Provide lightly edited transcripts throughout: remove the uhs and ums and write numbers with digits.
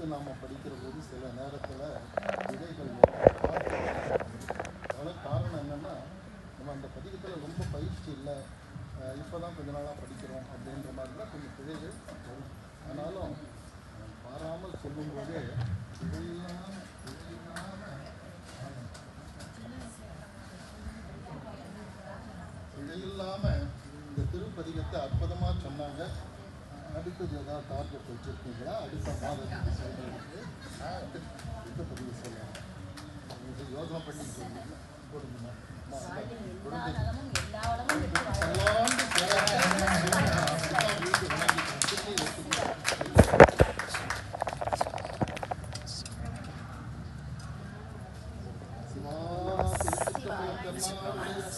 எடுத்து நாம் படிக்கிற போது சில நேரத்தில் விதைகள் அதனால் காரணம் என்னென்னா நம்ம அந்த பதிகத்தில் ரொம்ப பயிற்சி இல்லை, இப்போ தான் கொஞ்ச நாளாக படிக்கிறோம் அப்படின்ற மாதிரிலாம் கொஞ்சம் பிழைகள் வரும். ஆனாலும் மாறாமல் சொல்லும்போதே இடையில்லாமல் இந்த திருப்பதிகத்தை அற்புதமாக சொன்னாங்க. அடுத்தது ஏதாவது டார்கெட் வச்சுருக்கீங்களா? அடுத்த மாதத்துக்கு சொல்கிறதுக்கு அடுத்த பதிவு சொல்லலாம். யோசனை பண்ணி சொல்லுங்க. கொடுங்க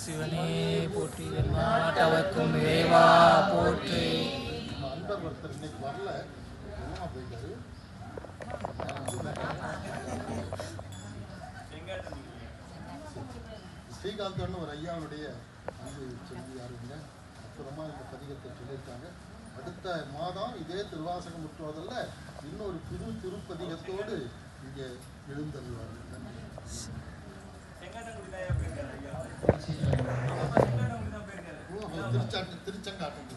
சிவனே போற்றி, நாட்டவர்க்கும் இறைவா போற்றி. அன்பர் ஒருத்தர் இன்னைக்கு வரல, போயிட்டாரு. ஸ்ரீகாந்தன் ஒரு ஐயாவுடைய அன்பு செல்வியாருங்க அற்புதமாக இந்த பதிகத்தை சொல்லியிருக்காங்க. அடுத்த மாதம் இதே திருவாசகம் முற்றுவதில் இன்னொரு திருப்பதிகத்தோடு இங்கே எழுந்தருவார்கள். திருச்செங்காட்டம்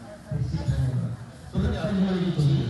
சொல்லுங்க.